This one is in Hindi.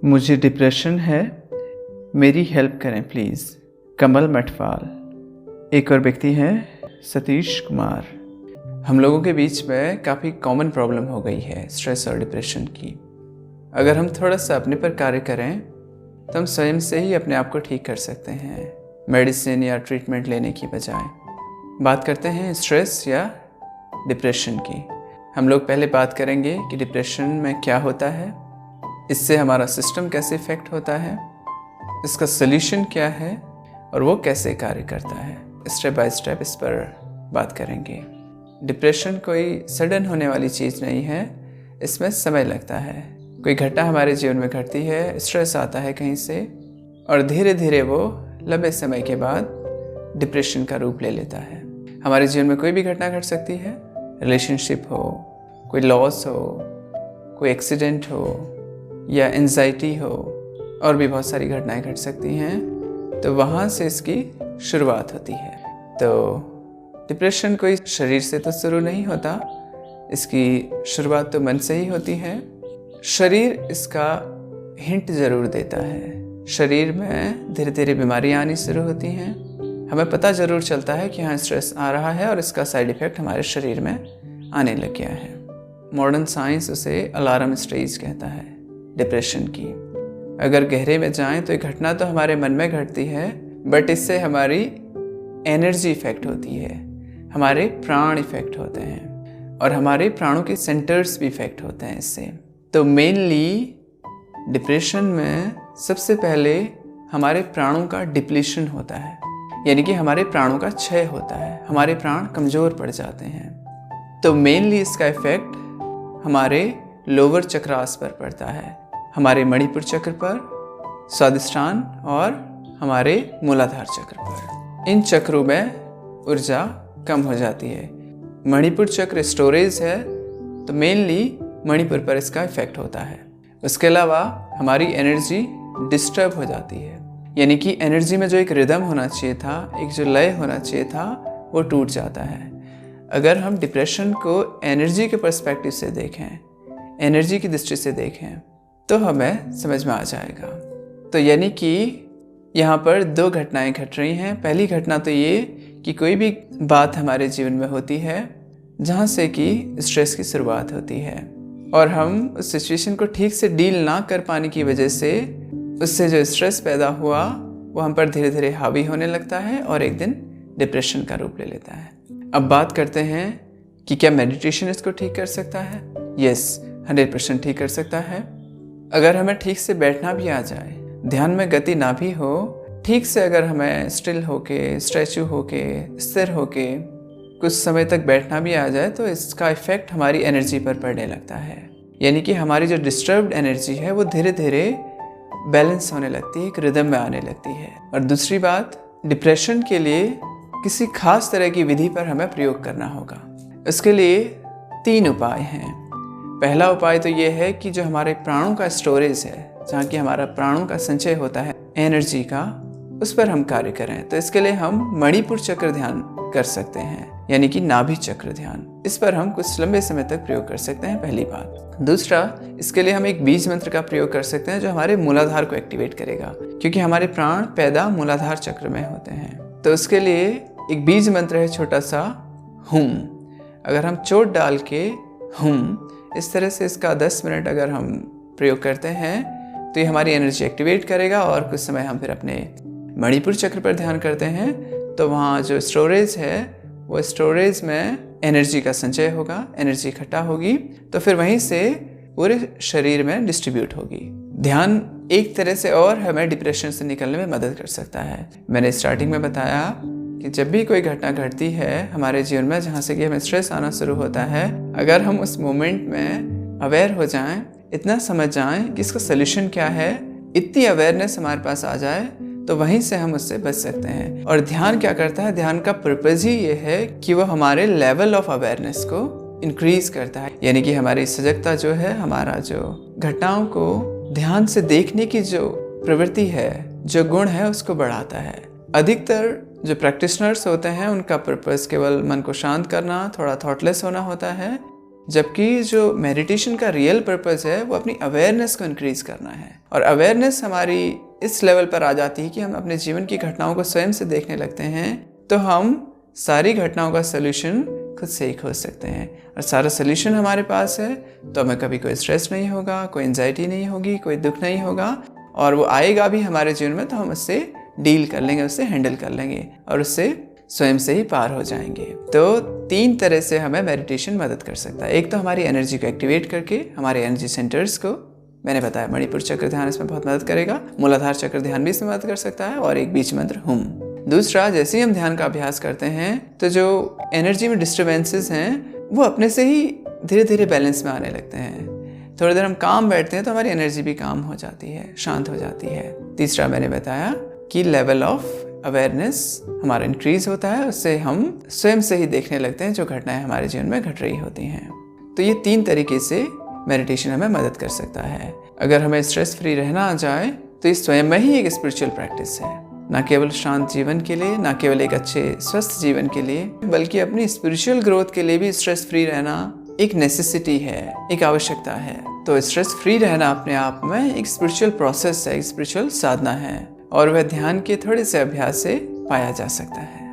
मुझे डिप्रेशन है, मेरी हेल्प करें प्लीज़। कमल मठवाल। एक और व्यक्ति हैं सतीश कुमार। हम लोगों के बीच में काफ़ी कॉमन प्रॉब्लम हो गई है स्ट्रेस और डिप्रेशन की। अगर हम थोड़ा सा अपने पर कार्य करें तो हम स्वयं से ही अपने आप को ठीक कर सकते हैं, मेडिसिन या ट्रीटमेंट लेने की बजाय। बात करते हैं स्ट्रेस या डिप्रेशन की। हम लोग पहले बात करेंगे कि डिप्रेशन में क्या होता है, इससे हमारा सिस्टम कैसे इफ़ेक्ट होता है, इसका सल्यूशन क्या है और वो कैसे कार्य करता है। स्टेप बाय स्टेप इस पर बात करेंगे। डिप्रेशन कोई सडन होने वाली चीज़ नहीं है, इसमें समय लगता है। कोई घटना हमारे जीवन में घटती है, स्ट्रेस आता है कहीं से और धीरे धीरे वो लंबे समय के बाद डिप्रेशन का रूप ले लेता है। हमारे जीवन में कोई भी घटना घट सकती है, रिलेशनशिप हो, कोई लॉस हो, कोई एक्सीडेंट हो या एंजाइटी हो, और भी बहुत सारी घटनाएं घट सकती हैं। तो वहाँ से इसकी शुरुआत होती है। तो डिप्रेशन कोई शरीर से तो शुरू नहीं होता, इसकी शुरुआत तो मन से ही होती है। शरीर इसका हिंट ज़रूर देता है। शरीर में धीरे धीरे बीमारियाँ आनी शुरू होती हैं। हमें पता ज़रूर चलता है कि हाँ स्ट्रेस आ रहा है और इसका साइड इफ़ेक्ट हमारे शरीर में आने लग गया है। मॉडर्न साइंस उसे अलार्म स्टेज कहता है डिप्रेशन की। अगर गहरे में जाएं तो एक घटना तो हमारे मन में घटती है, बट इससे हमारी एनर्जी इफ़ेक्ट होती है, हमारे प्राण इफ़ेक्ट होते हैं और हमारे प्राणों के सेंटर्स भी इफ़ेक्ट होते हैं इससे। तो मेनली डिप्रेशन में सबसे पहले हमारे प्राणों का डिप्लीशन होता है, यानी कि हमारे प्राणों का क्षय होता है, हमारे प्राण कमज़ोर पड़ जाते हैं। तो मेनली इसका इफ़ेक्ट हमारे लोअर चक्रास पर पड़ता है, हमारे मणिपुर चक्र पर, स्वादिष्ठान और हमारे मूलाधार चक्र पर। इन चक्रों में ऊर्जा कम हो जाती है। मणिपुर चक्र स्टोरेज है, तो मेनली मणिपुर पर इसका इफेक्ट होता है। उसके अलावा हमारी एनर्जी डिस्टर्ब हो जाती है, यानी कि एनर्जी में जो एक रिदम होना चाहिए था, एक जो लय होना चाहिए था, वो टूट जाता है। अगर हम डिप्रेशन को एनर्जी के पर्सपेक्टिव से देखें, एनर्जी की दृष्टि से देखें, तो हमें समझ में आ जाएगा। तो यानी कि यहाँ पर दो घटनाएं घट रही हैं। पहली घटना तो ये कि कोई भी बात हमारे जीवन में होती है जहाँ से कि स्ट्रेस की शुरुआत होती है और हम उस सिचुएशन को ठीक से डील ना कर पाने की वजह से उससे जो स्ट्रेस पैदा हुआ वो हम पर धीरे धीरे हावी होने लगता है और एक दिन डिप्रेशन का रूप ले लेता है। अब बात करते हैं कि क्या मेडिटेशन इसको ठीक कर सकता है। यस, 100% ठीक कर सकता है। अगर हमें ठीक से बैठना भी आ जाए, ध्यान में गति ना भी हो, ठीक से अगर हमें स्टिल होके, स्ट्रेचू होके, स्थिर होके कुछ समय तक बैठना भी आ जाए, तो इसका इफेक्ट हमारी एनर्जी पर पड़ने लगता है। यानी कि हमारी जो डिस्टर्ब्ड एनर्जी है वो धीरे धीरे बैलेंस होने लगती है, एक रिदम में आने लगती है। और दूसरी बात, डिप्रेशन के लिए किसी खास तरह की विधि पर हमें प्रयोग करना होगा। इसके लिए 3 उपाय हैं। पहला उपाय तो ये है कि जो हमारे प्राणों का स्टोरेज है, जहाँ की हमारा प्राणों का संचय होता है एनर्जी का, उस पर हम कार्य करें। तो इसके लिए हम मणिपुर चक्र ध्यान कर सकते हैं, यानी कि नाभि चक्र ध्यान। इस पर हम कुछ लंबे समय तक प्रयोग कर सकते हैं, पहली बात। दूसरा, इसके लिए हम एक बीज मंत्र का प्रयोग कर सकते हैं जो हमारे मूलाधार को एक्टिवेट करेगा, क्योंकि हमारे प्राण पैदा मूलाधार चक्र में होते हैं। तो उसके लिए एक बीज मंत्र है छोटा सा, हुम। अगर हम चोट डाल के हुम इस तरह से इसका 10 मिनट अगर हम प्रयोग करते हैं तो ये हमारी एनर्जी एक्टिवेट करेगा और कुछ समय हम फिर अपने मणिपुर चक्र पर ध्यान करते हैं, तो वहाँ जो स्टोरेज है वो स्टोरेज में एनर्जी का संचय होगा, एनर्जी इकट्ठा होगी, तो फिर वहीं से पूरे शरीर में डिस्ट्रीब्यूट होगी। ध्यान एक तरह से और हमें डिप्रेशन से निकलने में मदद कर सकता है। मैंने स्टार्टिंग में बताया कि जब भी कोई घटना घटती है हमारे जीवन में जहाँ से कि हमें स्ट्रेस आना शुरू होता है, अगर हम उस मोमेंट में अवेयर हो जाएं, इतना समझ जाएं कि इसका सलूशन क्या है, इतनी अवेयरनेस हमारे पास आ जाए, तो वहीं से हम उससे बच सकते हैं। और ध्यान क्या करता है, ध्यान का पर्पज ही ये है कि वो हमारे लेवल ऑफ अवेयरनेस को इंक्रीज करता है, यानी कि हमारी सजगता जो है, हमारा जो घटनाओं को ध्यान से देखने की जो प्रवृत्ति है, जो गुण है, उसको बढ़ाता है। अधिकतर जो प्रैक्टिशनर्स होते हैं उनका पर्पस केवल मन को शांत करना, थोड़ा थॉटलेस होना होता है, जबकि जो मेडिटेशन का रियल पर्पस है वो अपनी अवेयरनेस को इंक्रीज करना है। और अवेयरनेस हमारी इस लेवल पर आ जाती है कि हम अपने जीवन की घटनाओं को स्वयं से देखने लगते हैं, तो हम सारी घटनाओं का सोल्यूशन खुद से ही खोज सकते हैं। और सारा सोल्यूशन हमारे पास है तो हमें कभी कोई स्ट्रेस नहीं होगा, कोई एंजाइटी नहीं होगी, कोई दुख नहीं होगा, और वो आएगा भी हमारे जीवन में तो हम उससे डील कर लेंगे, उससे हैंडल कर लेंगे और उससे स्वयं से ही पार हो जाएंगे। तो 3 तरह से हमें मेडिटेशन मदद कर सकता है। एक तो हमारी एनर्जी को एक्टिवेट करके हमारे एनर्जी सेंटर्स को, मैंने बताया मणिपुर चक्र ध्यान इसमें बहुत मदद करेगा, मूलाधार चक्र ध्यान भी इसमें मदद कर सकता है, और एक बीज मंत्र हुम। दूसरा, जैसे ही हम ध्यान का अभ्यास करते हैं तो जो एनर्जी में डिस्टर्बेंसेस हैं वो अपने से ही धीरे धीरे बैलेंस में आने लगते हैं। थोड़ी देर हम काम बैठते हैं तो हमारी एनर्जी भी काम हो जाती है, शांत हो जाती है। तीसरा मैंने बताया कि लेवल ऑफ अवेयरनेस हमारा इंक्रीज होता है, उससे हम स्वयं से ही देखने लगते हैं जो घटनाएं हमारे जीवन में घट रही होती हैं। तो ये 3 तरीके से मेडिटेशन हमें मदद कर सकता है। अगर हमें स्ट्रेस फ्री रहना आ जाए तो ये स्वयं में ही एक स्पिरिचुअल प्रैक्टिस है, ना केवल शांत जीवन के लिए, ना केवल एक अच्छे स्वस्थ जीवन के लिए, बल्कि अपनी स्पिरिचुअल ग्रोथ के लिए भी स्ट्रेस फ्री रहना एक नेसेसिटी है, एक आवश्यकता है। तो स्ट्रेस फ्री रहना अपने आप में एक स्पिरिचुअल प्रोसेस है, एक स्पिरिचुअल साधना है, और वह ध्यान के थोड़े से अभ्यास से पाया जा सकता है।